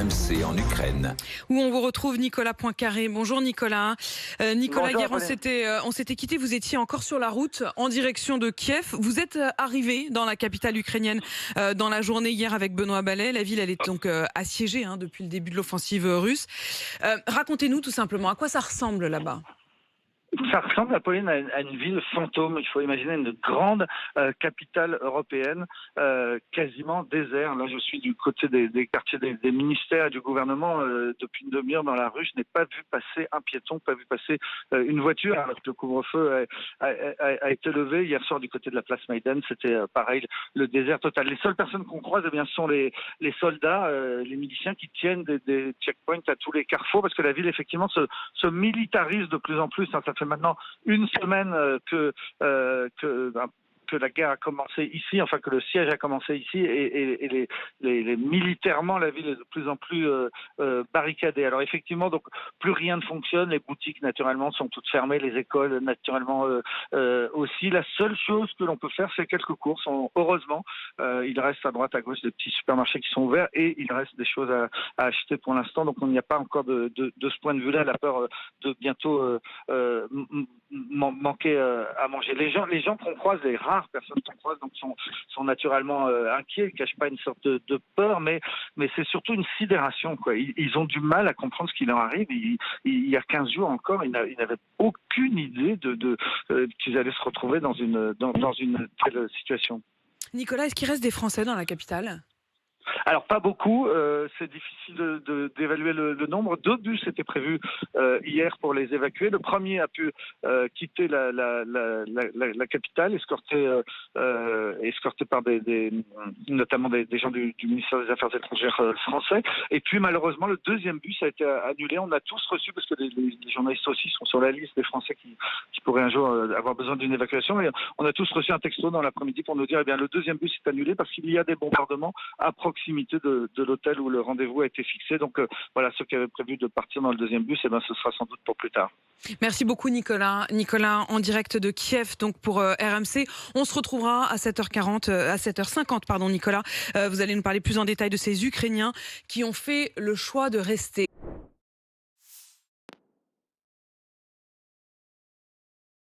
RMC en Ukraine. Où on vous retrouve Nicolas Poincaré. Bonjour Nicolas. Nicolas, Bonjour, hier on s'était quitté, vous étiez encore sur la route en direction de Kiev. Vous êtes arrivé dans la capitale ukrainienne dans la journée hier avec Benoît Ballet. La ville, elle est donc assiégée depuis le début de l'offensive russe. Racontez-nous tout simplement, à quoi ça ressemble là-bas ? Ça ressemble, Apolline, à une ville fantôme. Il faut imaginer une grande capitale européenne, quasiment désert. Là, je suis du côté des quartiers des ministères et du gouvernement. Depuis une demi-heure dans la rue, je n'ai pas vu passer un piéton, pas vu passer une voiture. Alors que le couvre-feu a été levé. Hier soir, du côté de la place Maïdan, c'était pareil, le désert total. Les seules personnes qu'on croise, ce sont les soldats, les miliciens qui tiennent des checkpoints à tous les carrefours, parce que la ville, effectivement, se militarise de plus en plus. Ça fait maintenant une semaine que la guerre a commencé ici, enfin que le siège a commencé ici, et militairement la ville est de plus en plus barricadée. Alors effectivement, donc plus rien ne fonctionne, les boutiques naturellement sont toutes fermées, les écoles naturellement aussi. La seule chose que l'on peut faire, c'est quelques courses. Heureusement, il reste à droite à gauche des petits supermarchés qui sont ouverts et il reste des choses à acheter pour l'instant. Donc on n'y a pas encore de ce point de vue-là la peur de bientôt manquer à manger. Les gens qu'on croise, les rares personnes qu'on croise, donc sont naturellement inquiets. Ils cachent pas une sorte de peur, mais c'est surtout une sidération, quoi. Ils ont du mal à comprendre ce qui leur arrive. Il y a 15 jours encore, ils n'avaient aucune idée qu'ils allaient se retrouver dans une telle situation. Nicolas, est-ce qu'il reste des Français dans la capitale ? Alors pas beaucoup, c'est difficile d'évaluer le nombre. 2 bus étaient prévus hier pour les évacuer. Le premier a pu quitter la capitale, escorté par notamment des gens du ministère des Affaires étrangères français. Et puis malheureusement le deuxième bus a été annulé. On a tous reçu, parce que les journalistes aussi sont sur la liste des Français qui pourraient un jour avoir besoin d'une évacuation. Et on a tous reçu un texto dans l'après-midi pour nous dire le deuxième bus est annulé parce qu'il y a des bombardements à proximité de l'hôtel où le rendez-vous a été fixé. Donc voilà, ceux qui avaient prévu de partir dans le deuxième bus, ce sera sans doute pour plus tard. Merci beaucoup Nicolas. Nicolas en direct de Kiev donc pour RMC. On se retrouvera à 7h50 pardon Nicolas. Vous allez nous parler plus en détail de ces Ukrainiens qui ont fait le choix de rester.